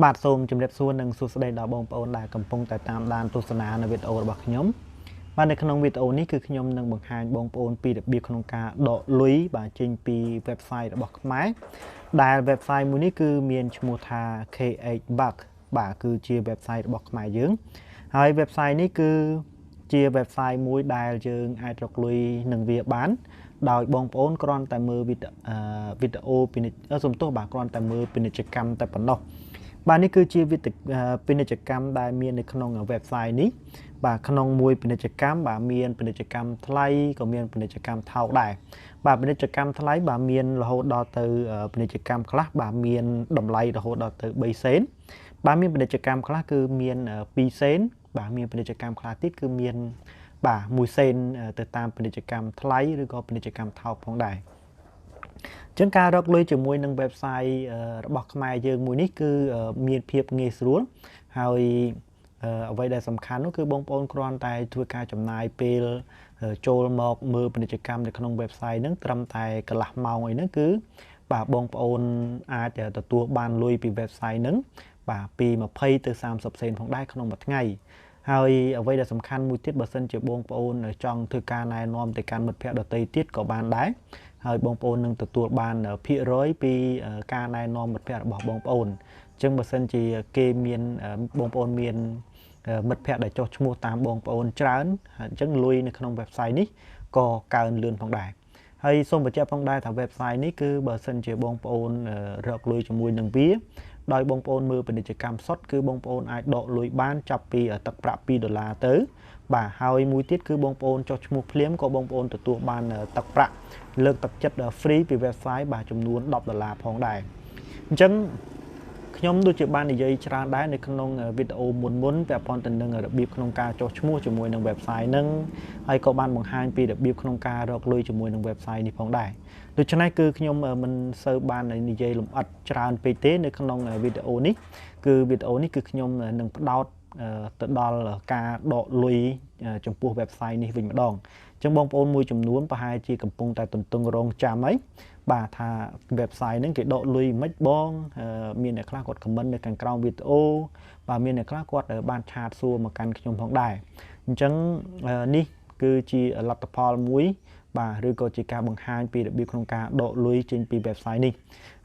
បាទសូមជម្រាបសួរនិងសួស្តីដល់បងប្អូនដែលកំពុងតែតាមដានទស្សនានៅវីដេអូរបស់ខ្ញុំបាទនៅក្នុងវីដេអូនេះគឺខ្ញុំនឹងបង្ហាញបងប្អូនពីរបៀបក្នុងការដកលុយបាទចេញពី website របស់ខ្មែរដែល website មួយនេះគឺមានឈ្មោះថា KHBUX បាទគឺជា website របស់ខ្មែរយើងហើយ website នេះគឺជា website មួយដែលយើងអាចរកលុយនឹងវាបានដោយបងប្អូនគ្រាន់តែមើលវីដេអូពាណិជ្ជសំទោសបាទគ្រាន់តែមើលពាណិជ្ជកម្មតែប៉ុណ្ណោះបាទនេះគឺជាពាណិជ្ជកម្មដែលមាននៅក្នុង website នេះបាទក្នុងមួយពាណិជ្ជកម្មបាទមានពាណិជ្ជកម្មថ្លៃក៏មានពាណិជ្ជកម្មថោកដែរបាទពាណិជ្ជកម្មថ្លៃបាទមានរហូតដល់ទៅពាណិជ្ជកម្មខ្លះបាទមានតម្លៃរហូតដល់ទៅ3សេនបាទមានពាណិជ្ជកម្មខ្លះគឺមាន2សេនបាទមានពាណិជ្ជកម្មខ្លះទៀតគឺមានបាទ1សេនទៅតាមពាណិជ្ជកម្មថ្លៃឬក៏ពាណិជ្ជកម្មថោកផងដែរចឹងការរកលុយជាមួយនឹង website របស់ខ្មែរយើងមួយនេះគឺមានភាពងាយស្រួលហើយអ្វីដែលសំខាន់នោះគឺបងប្អូនគ្រាន់តែធ្វើការចំណាយពេលចូលមកមើលពាណិជ្ជកម្មនៅក្នុង website ហ្នឹងត្រឹមតែកន្លះម៉ោងអីហ្នឹងគឺបាទបងប្អូនអាចទទួលបានលុយពី website ហ្នឹងបាទពី20ទៅ30សេនផងដែរក្នុងមួយថ្ងៃហើយអ្វីដែលសំខាន់មួយទៀតបើសិនជាបងប្អូនចង់ធ្វើការណែនាំទៅកាន់មិត្តភ័ក្តិដទៃទៀតក៏បានដែរហើយបងប្អូននឹងទទួលបានភាគរយពីការណែនាំមិត្តភ័ក្តិរបស់បងប្អូនអញ្ចឹងបើសិនជាគេមានបងប្អូនមានមិត្តភ័ក្តិដែលចុះឈ្មោះតាមបងប្អូនច្រើនអញ្ចឹងលុយនៅក្នុង website នេះក៏កើនលឿនផងដែរហើយសូមបញ្ជាក់ផងដែរថា website នេះគឺបើសិនជាបងប្អូនរកលុយជាមួយនឹងវាដោយបងប្អូនមើលពាណិជ្ជកម្មសុទ្ធគឺបងប្អូនអាចដកលុយបានចាប់ពីទឹកប្រាក់$2ទៅបាទហើយមួយទៀតគឺបងប្អូនចុះឈ្មោះភ្លាមក៏បងប្អូនទទួលបានទឹកប្រាក់លើកទឹកចិត្ត free ពី website បាទចំនួន$10ផងដែរអញ្ចឹងខ្ញុំដូចជាបាននិយាយច្រើនដែរនៅក្នុងវីដេអូមុនពាក់ព័ន្ធទៅនឹងរបៀបក្នុងការចុះឈ្មោះជាមួយនឹង website ហ្នឹងហើយក៏បានបង្ហាញពីរបៀបក្នុងការរកលុយជាមួយនឹង website នេះផងដែរដូច្នេះគឺខ្ញុំមិនសូវបាននិយាយលម្អិតច្រើនពេកទេនៅក្នុងវីដេអូនេះគឺវីដេអូនេះគឺខ្ញុំនឹងផ្ដោតទៅដល់ការដកលុយចំពោះ website នេះវិញម្ដងអញ្ចឹងបងប្អូនមួយចំនួនប្រហែលជាកំពុងតែទន្ទឹងរង់ចាំហើយបាទថា website ហ្នឹងគេដកលុយមិនបងមានអ្នកខ្លះគាត់ comment នៅខាងក្រោមវីដេអូបាទមានអ្នកខ្លះគាត់បានឆាតសួរមកកាន់ខ្ញុំផងដែរអញ្ចឹងនេះគឺជាលទ្ធផលមួយបាទឬក៏ជាការបង្ហាញពីរបៀបក្នុងការដកលុយចេញពី website នេះ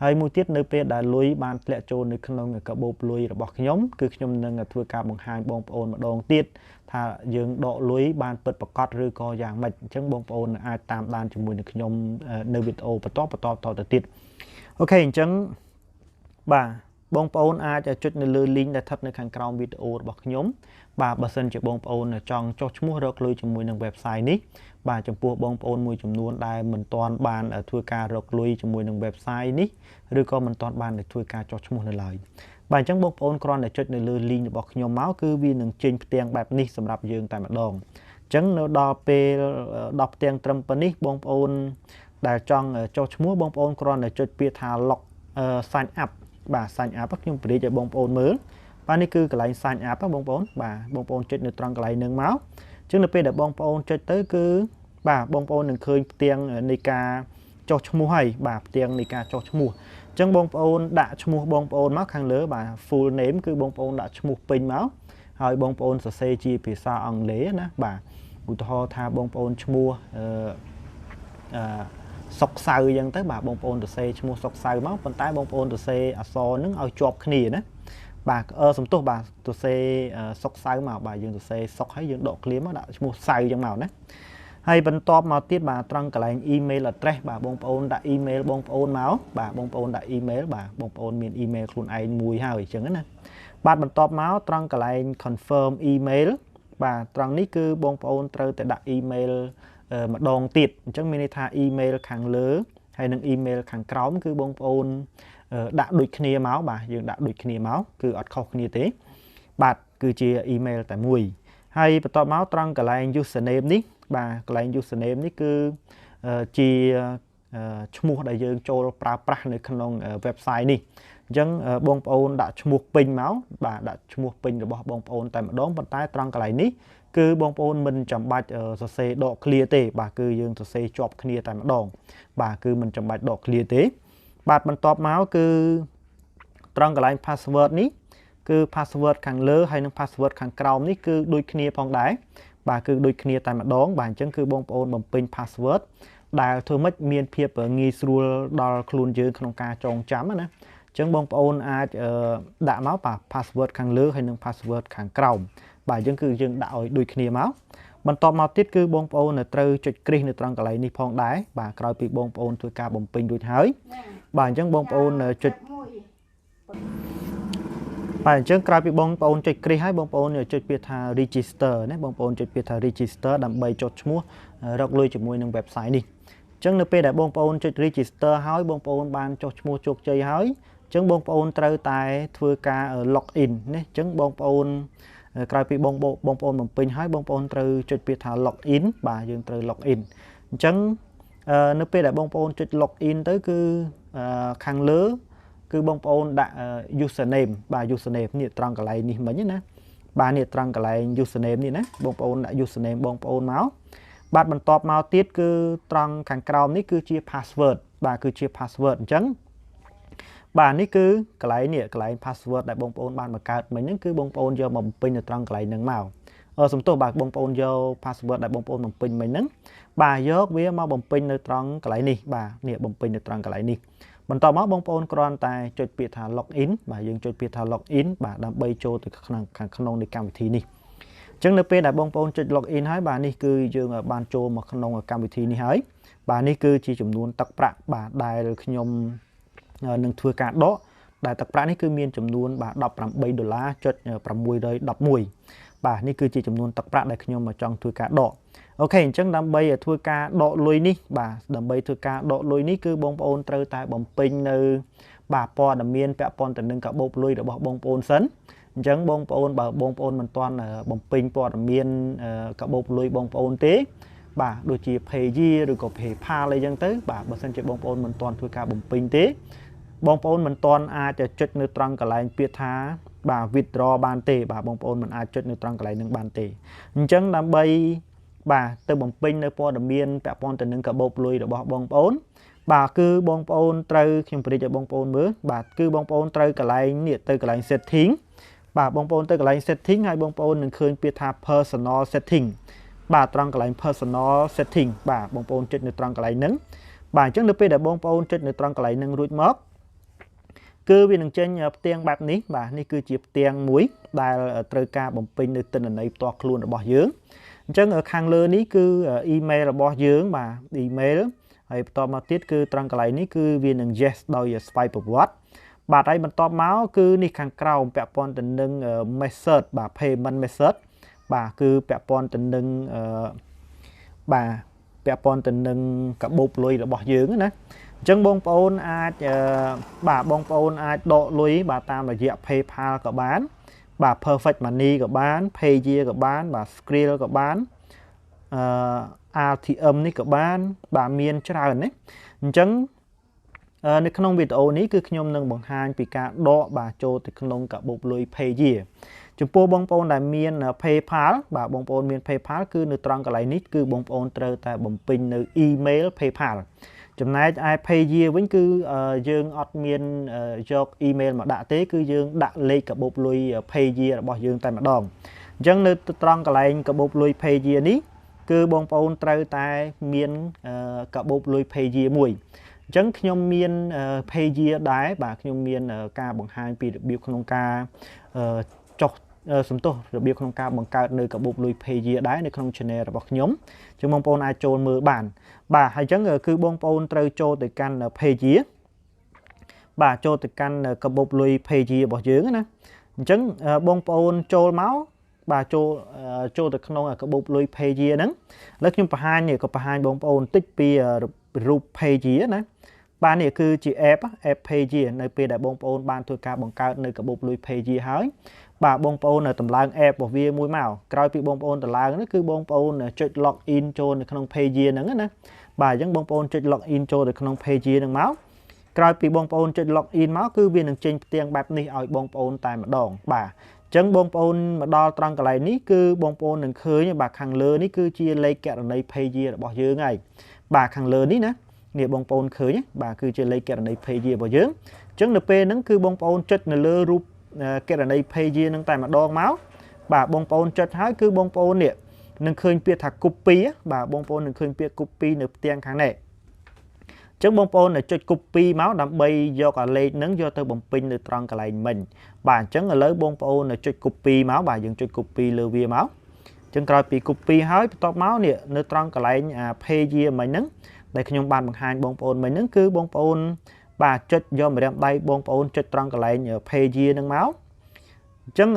ហើយមួយទៀតនៅពេលដែលលុយបានធ្លាក់ចូលនៅក្នុងកាបូបលុយរបស់ខ្ញុំគឺខ្ញុំនឹងធ្វើការបង្ហាញបងប្អូនម្ដងទៀតថាយើងដកលុយបានពិតប្រាកដឬក៏យ៉ាងម៉េចអញ្ចឹងបងប្អូនអាចតាមដានជាមួយនឹងខ្ញុំនៅវីដេអូបន្តទៅទៀតអូខេអញ្ចឹងបាទបងប្អូនអាចចុចនៅលើ link ដែលស្ថិតនៅខាងក្រោមវីដេអូរបស់ខ្ញុំបាទបើសិនជាបងប្អូនចង់ចុះឈ្មោះរកលុយជាមួយនឹង website នេះបាទចំពោះបងប្អូនមួយចំនួនដែលមិនទាន់បានធ្វើការរកលុយជាមួយនឹង website នេះឬក៏មិនទាន់បានធ្វើការចុះឈ្មោះនៅឡើយបាទអញ្ចឹងបងប្អូនគ្រាន់តែចុចនៅលើ link របស់ខ្ញុំមកគឺវានឹងចេញផ្ទាំងបែបនេះសម្រាប់យើងតែម្ដងអញ្ចឹងនៅដល់ពេល10ផ្ទាំងត្រឹមប៉ុណ្នេះបងប្អូនដែលចង់ចុះឈ្មោះបងប្អូនគ្រាន់តែចុចពាក្យថា log sign up បាទ sign up ខ្ញុំប្រៀបឲ្យបងប្អូនមើលបាទនេះគឺកន្លែង sign up បងប្អូនបាទបងប្អូនចុចនៅត្រង់កន្លែងហ្នឹងមកអញ្ចឹងនៅពេលដែលបងប្អូនចុចទៅគឺបាទបងប្អូននឹងឃើញផ្ទាំងនៃការចុះឈ្មោះហើយបាទផ្ទាំងនៃការចុះឈ្មោះអញ្ចឹងបងប្អូនដាក់ឈ្មោះបងប្អូនមកខាងលើបាទ full name គឺបងប្អូនដាក់ឈ្មោះពេញមកហើយបងប្អូនសរសេរជាភាសាអង់គ្លេសណាបាទឧទាហរណ៍ថាបងប្អូនឈ្មោះសុកសៅអញ្ចឹងទៅបាទបងប្អូនសរសេរឈ្មោះសុកសៅមកប៉ុន្តែបងប្អូនសរសេរអក្សរហ្នឹងឲ្យជាប់គ្នាណាបាទសំទោសបាទសរសេរសុកសៅមកបាទយើងសរសេរសុកហើយយើងដកឃ្លាមកដាក់ឈ្មោះសៅអញ្ចឹងមកណាហើយបន្ទាប់មកទៀតបាទត្រង់កន្លែង email address បាទបងប្អូនដាក់ email បងប្អូនមកបាទបងប្អូនដាក់ email បាទបងប្អូនមាន email ខ្លួនឯងមួយហើយអញ្ចឹងណាបាទបន្ទាប់មកត្រង់កន្លែង confirm email បាទត្រង់នេះគឺបងប្អូនត្រូវតែដាក់ email ម្ដងទៀតអញ្ចឹងមានន័យថា email ខាងលើហើយនិង email ខាងក្រោមគឺបងប្អូនដាក់ដូចគ្នាមកបាទយើងដាក់ដូចគ្នាមកគឺអត់ខុសគ្នាទេបាទគឺជា email តែមួយហើយបន្ទាប់មកត្រង់កន្លែង username នេះបាទកន្លែង username នេះគឺជាឈ្មោះដែលយើងចូលប្រើប្រាស់នៅក្នុង website នេះអញ្ចឹងបងប្អូនដាក់ឈ្មោះពេញមកបាទដាក់ឈ្មោះពេញរបស់បងប្អូនតែម្ដងប៉ុន្តែត្រង់កន្លែងនេះគឺបងប្អូនមិនចាំបាច់សរសេរដកឃ្លាទេបាទគឺយើងសរសេរជាប់គ្នាតែម្ដងបាទគឺមិនចាំបាច់ដកឃ្លាទេបាទបន្ទាប់មកគឺត្រង់កន្លែង password នេះ គឺ password ខាងលើហើយនឹង password ខាងក្រោមនេះគឺដូចគ្នាផងដែរបាទគឺដូចគ្នាតែម្ដងបាទអញ្ចឹងគឺបងប្អូនបំពេញ password ដែលធ្វើម៉េចមានភាពងាយស្រួលដល់ខ្លួនយើងក្នុងការចងចាំណាអញ្ចឹងបងប្អូនអាចដាក់មកបាទ password ខាងលើហើយនិង password ខាងក្រោមបាទអញ្ចឹងគឺយើងដាក់ឲ្យដូចគ្នាមកបន្ទាប់មកទៀតគឺបងប្អូនត្រូវចុចគ្រីសនៅត្រង់កន្លែងនេះផងដែរបាទក្រោយពីបងប្អូនធ្វើការបំពេញរួចហើយបាទអញ្ចឹងបងប្អូនចុចបាទអញ្ចឹងក្រោយពីបងប្អូនចុចគ្រីសហើយបងប្អូនចុចពាក្យថា register ណាបងប្អូនចុចពាក្យថា register ដើម្បីចុះឈ្មោះរកលុយជាមួយនឹង website នេះអញ្ចឹងនៅពេលដែលបងប្អូនចុច register ហើយបងប្អូនបានចុះឈ្មោះជោគជ័យហើយអញ្ចឹងបងប្អូនត្រូវតែធ្វើការ log in ណាអញ្ចឹងបងប្អូនក្រោយពីបងប្អូនបំពេញហើយបងប្អូនត្រូវចុចពាក្យថា log in បាទយើងត្រូវ log in អញ្ចឹងនៅពេលដែលបងប្អូនចុច log in ទៅគឺខាងលើគឺបងប្អូនដាក់ username បាទ username នេះត្រង់កន្លែងនេះមិញណាបាទនេះត្រង់កន្លែង username នេះណាបងប្អូនដាក់ username បងប្អូនមកបាទបន្ទាប់មកទៀតគឺត្រង់ខាងក្រោមនេះគឺជា password បាទគឺជា password អញ្ចឹងបាទនេះគឺកន្លែង password ដែលបងប្អូនបានបង្កើតមិញហ្នឹងគឺបងប្អូនយកមកបំពេញនៅត្រង់កន្លែងហ្នឹងមកសំទោសបាទបងប្អូនយក password ដែលបងប្អូនបំពេញមិញហ្នឹងបាទយកវាមកបំពេញនៅត្រង់កន្លែងនេះបាទនេះបំពេញនៅត្រង់កន្លែងនេះបន្ទាប់មកបងប្អូនគ្រាន់តែចុចពាក្យថា login បាទយើងចុចពាក្យថា login បាទដើម្បីចូលទៅខាងក្នុងនៃកម្មវិធីនេះអញ្ចឹងនៅពេលដែលបងប្អូនចុច login ហើយបាទនេះគឺយើងបានចូលមកក្នុងកម្មវិធីនេះហើយបាទនេះគឺជាចំនួនទឹកប្រាក់បាទដែលខ្ញុំនឹងធ្វើការដកដែលទឹកប្រាក់នេះគឺមានចំនួនបាទ$18.611បាទនេះគឺជាចំនួនទឹកប្រាក់ដែលខ្ញុំចង់ធ្វើការដកអូខេអញ្ចឹងដើម្បីធ្វើការដកលុយនេះបាទដើម្បីធ្វើការដកលុយនេះគឺបងប្អូនត្រូវតែបំពេញនៅបាទព័ត៌មានពាក់ព័ន្ធទៅនឹងកាបូបលុយរបស់បងប្អូនសិនអញ្ចឹងបងប្អូនបើបងប្អូនមិនទាន់បំពេញព័ត៌មានកាបូបលុយបងប្អូនទេបាទដូចជា Payeer ឬក៏ PayPal អីចឹងទៅបាទបើសិនជាបងប្អូនមិនទាន់ធ្វើការបំពេញទេបងប្អូនមិនទាន់អាចចុចនៅត្រង់កន្លែងពាក្យថាបាទ withdraw បានទេបាទបងប្អូនមិនអាចចុចនៅត្រង់កន្លែងនឹងបានទេអញ្ចឹងដើម្បីបាទទៅបំពេញនៅព័ត៌មានពាក់ព័ន្ធទៅនឹងកាបូបលុយរបស់បងប្អូនបាទគឺបងប្អូនត្រូវខ្ញុំប្រិយឲ្យបងប្អូនមើលបាទគឺបងប្អូនត្រូវកន្លែងនេះទៅកន្លែង setting បាទបងប្អូនទៅកន្លែង setting ហើយបងប្អូននឹងឃើញពាក្យថា personal setting បាទត្រង់កន្លែង personal setting បាទបងប្អូនចុចនៅត្រង់កន្លែងហ្នឹងបាទអញ្ចឹងនៅពេលដែលបងប្អូនចុចនៅត្រង់កន្លែងហ្នឹងរួចមកគឺវានឹងចេញផ្ទាំងបែបនេះបាទនេះគឺជាផ្ទាំងមួយដែលត្រូវការបំពេញនៅទិន្នន័យផ្ទាល់ខ្លួនរបស់យើងអញ្ចឹងខាងលើនេះគឺ email របស់យើងបាទ email ហើយបន្តមកទៀតគឺត្រង់កន្លែងនេះគឺវានឹង yes ដោយស្វ័យប្រវត្តិបាទហើយបន្តមកគឺនេះខាងក្រោមពាក់ព័ន្ធទៅនឹង method បាទ payment method បាទគឺពាក់ព័ន្ធទៅនឹងបាទពាក់ព័ន្ធទៅនឹងកាបូបលុយរបស់យើងណាអញ្ចឹងបងប្អូនអាចបាទបងប្អូនអាចដកលុយបាទតាមរយៈ PayPal ក៏បានបាទ Perfect Money ក៏បាន Payeer ក៏បានបាទ Skrill ក៏បានRTM នេះក៏បានបាទមានច្រើនណាអញ្ចឹងនៅក្នុងវីដេអូនេះគឺខ្ញុំនឹងបង្ហាញពីការដកបាទចូលទៅក្នុងកាបូបលុយ Payeer ចំពោះបងប្អូនដែលមាន PayPal បាទបងប្អូនមាន PayPal គឺនៅត្រង់កន្លែងនេះគឺបងប្អូនត្រូវតែបំពេញនៅ email PayPalចំណែកឯ Payeer វិញគឺយើងអត់មានយក email មកដាក់ទេគឺយើងដាក់លេខកាបូបលុយ Payeer របស់យើងតែម្ដងអញ្ចឹងនៅត្រង់កន្លែងកាបូបលុយ Payeer នេះគឺបងប្អូនត្រូវតែមានកាបូបលុយ Payeer មួយអញ្ចឹងខ្ញុំមាន Payeer ដែរបាទខ្ញុំមានការបង្ហាញពីរបៀបក្នុងការចុះសំទោសរបៀបក្នុងការបង្កើតនៅកាបូបលុយ Payeer ដែរនៅក្នុង channel របស់ខ្ញុំអញ្ចឹងបងប្អូនអាចចូលមើលបានបាទហើយអញ្ចឹងគឺបងប្អូនត្រូវចូលទៅកាន់ Payeer បាទចូលទៅកាន់កាបូបលុយ Payeer របស់យើងណាអញ្ចឹងបងប្អូនចូលមកបាទចូលទៅក្នុងកាបូបលុយ Payeer ហ្នឹងឥឡូវខ្ញុំបង្ហាញបងប្អូនតិចពីរូប Payeer ណាបាទនេះគឺជា app Payeer នៅពេលដែលបងប្អូនបានធ្វើការបង្កើតនៅកាបូបលុយ Payeer ហើយបាទបងប្អូនតម្លើង app របស់វាមួយមកក្រោយពីបងប្អូនតម្លើងនេះគឺបងប្អូនចុច log in ចូលនៅក្នុង Payeer ហ្នឹងណាបាទអញ្ចឹងបងប្អូនចុច log in ចូលទៅក្នុង Payeer ហ្នឹងមកក្រោយពីបងប្អូនចុច log in មកគឺវានឹងចេញផ្ទាំងបែបនេះឲ្យបងប្អូនតែម្ដងបាទអញ្ចឹងបងប្អូនមកដល់ត្រង់កន្លែងនេះគឺបងប្អូននឹងឃើញបាទខាងលើនេះគឺជាលេខគណនី Payeer របស់យើងហើយបាទខាងលើនេះណានេះបងប្អូនឃើញបាទគឺជាលេខគណនី Payeer របស់យើងអញ្ចឹងនៅពេលហ្នឹងគឺបងប្អូនចុចនៅលើរូប kết ở đây Payeer nâng tại mà đo máu bà bông bồn chất hái cứ bông bồn nè nâng khơi biết thà copy bà bông bồn nâng khơi biết copy nửa tiền kháng này chứng bông bồn là chơi copy máu đám bay do cả lên nâng do từ bông pin được tròn cả lại mình bà chứng ở lấy bông bồn là chơi copy máu bà dùng chơi copy lưu vía máu chứng coi bị copy hái top máu nè nơi tròn cả lại Payeer mình nâng đây khi nhung bàn bằng hai bông bồn mình nâng cứ bông bồn bà chất do mà đem bay bông bồn chất tròn cả lại Payeer nâng máu chẳng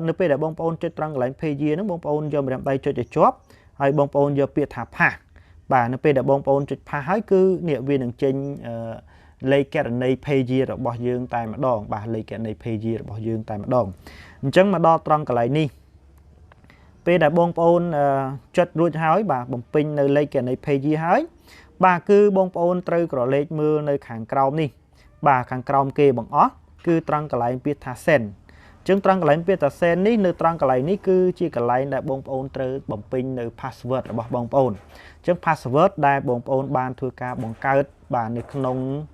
nếu bây giờ bông bồn chất trăng lại Payeer nó bông bồn do mình tay chơi để chóp hay bông bồn do biệt thả phá bà nếu bây giờ bông bồn chất phá hái cứ nghĩa viên đường trên lấy cái này Payeer rồi bỏ dương tay mà đòn bà lấy cái này Payeer rồi bỏ dương tay mà đòn chẳng mà đo trăng lại ni bây giờ bông bồn chất ruột hái bà bông pin nơi lấy cái này Payeer hái bà cứ bông bồn trơi cỏ lấy mưa nơi kháng crom đi bà kháng crom kê bằng ó cứ trăng lại biệt thả sen chứng trăng cái biết là sen ní nơi trăng cái ní cứ chỉ cái lại đại bông ôn từ bấm pin nơi password là bông ôn chứng password đại bông ôn ban thưa ca bông cao bà nơi không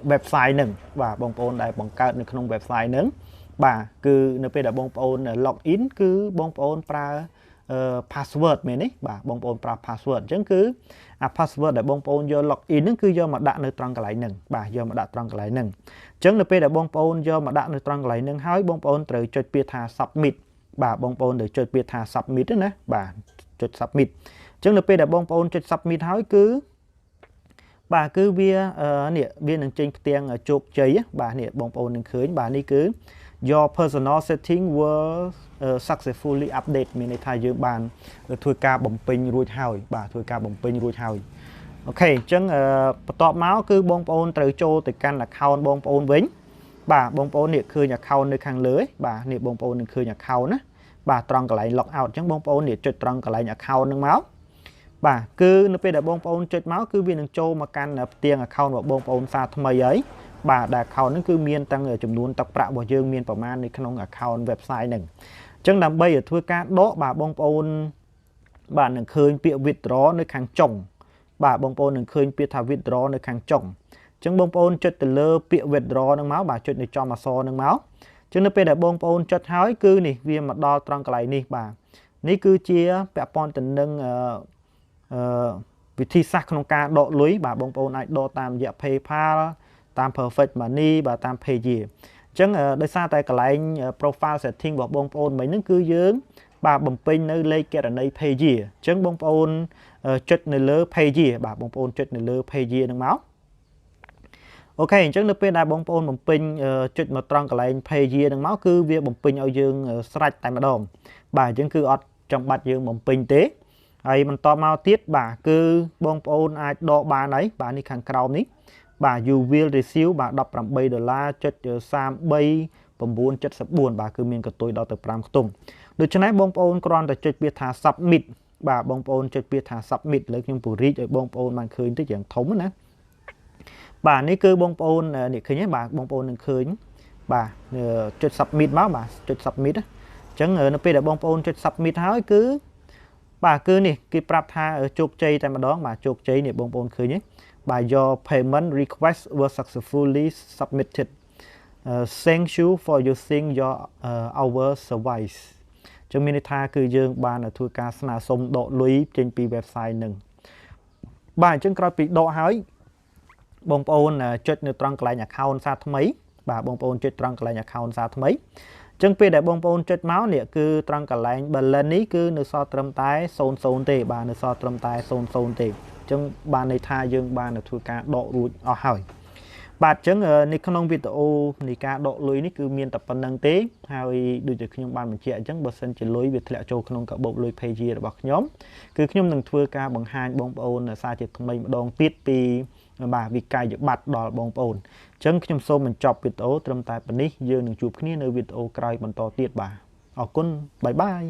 website nâng và bông ôn đại bông cao nơi không website nâng bà cứ nơi bây giờ bông ôn login cứ bông ôn pra password mình ấy bà bông ôn pra password chứng cứ password đại bông ôn do login nó cứ do mà đặt nơi trăng cái lại nâng bà do mà đặt trăng cái lại nâng chẳng là bây giờ bông bồn do mà đã được trăng lại nâng hái bông bồn từ chơi biệt thà submit bà bông bồn từ chơi biệt thà submit đó nè bà chơi submit chẳng là bây giờ bông bồn chơi submit hái cứ bà cứ vía nè viên đường trên tiền ở chụp chơi bà nè bông bồn đường khởi bà đi cứ your personal setting were successfully update mình này thay giữa bàn thôi ca bông pin ruột hào bà thôi ca bông pin ruột hào ok chẳng tọt máu cứ bông bồn từ châu từ căn là account bông bồn vĩnh bà bông bồn nè khơi nhà account nơi khang lưới bà nè bông bồn khơi nhà account á bà tròn cả lại log out chẳng bông bồn nè trượt tròn cả lại nhà account nâng máu bà cứ nó bây giờ bông bồn trượt máu cứ viên đường châu mà căn là tiền account và bông bồn xa thâm ấy bà đã account nó cứ miên tăng ở chùm luôn tập bạ bỏ dương miên bảo man này không account website nè chẳng làm bây giờ thua cá đó bà bông bồn bà nè khơi bịa withdraw nơi khang chồng bà bông bồn đừng khơi biết thà withdraw nơi kháng chồng chứng bông bồn chất từ lơ bịa withdraw nâng máu bà chất để cho mà so nâng máu chứng nó bây giờ bông bồn chất hái cứ nè vì mà đo trăng cái này nè bà ní cứ chia bẹ pon tình nâng vị thi sắc không ca độ lưới bà bông bồn này độ tam dạ PayPal tam perfect money bà tam Payeer chứng đời xa tại cái này profile setting của bông bồn mấy nó cứ dướng bà bấm pin nơi lấy cái này Payeer chứng bông bồn chất nơi lơ Payeer bà bông bồn chất nơi lơ Payeer nâng máu ok chứng nơi bên đại bông bồn bấm pin chất một trăng cái này Payeer nâng máu cứ việc bấm pin ở dương sạch tại mặt đồng bà chứng cứ ở trong bát dương bấm pin tế ấy mình to mau tiết bà cứ bông bồn ai độ bà đấy bà đi khang cào ní bà you will receive bà đọc làm $3 chất sam bay bấm buôn chất sập buồn bà cứ miền cả tôi đo từ pram tung được cho nên bông bồn còn là chất biệt thà submit bà bông bồn chất biệt thà submit lấy những bù rít ở bông bồn mang khơi tới dạng thống nữa bà ní cứ bông bồn để khơi nhé bà bông bồn đừng khơi bà chất submit máu bà chất submit á chẳng ngờ nó bây giờ bông bồn chất submit hái cứ bà cứ nè cái prap tha ở chụp chơi tại mà đó bà chụp chơi nè bông bồn khơi nhé bà your payment request was successfully submitted thank you for using your our service cho mình tha cứ dương bà là thua ca sna sông độ lưới trên pi website nừng bà chân coi bị độ hái bông bồn chất nơi trăng lại nhà account xa thâm ấy bà bông bồn chất trăng lại nhà account xa thâm ấy chân pi để bông bồn chất máu nè cứ trăng cả lại bờ lên ní cứ nơi so trâm tái xôn xôn tê bà nơi so trâm tái xôn xôn tê chân bà này tha dương bà là thua ca độ ruột ở hỏi bà chứng ní không video ní ca độ lưới ní cứ miên tập phần năng tế hay đôi khi nhóm ban mình chạy chứng bờ sân chỉ lưới việt lệ châu không cả bộ lưới Payeer bậc nhóm cứ nhóm đừng thua ca bằng hai bông bồn là xa chỉ thông minh đòn tiết pi bà vì cài được bạt đỏ bông bồn chứng nhóm số mình chọc video trâm tài phần ní dương đừng chụp kia nơi video cài bằng to tiết bà ở con bye bye.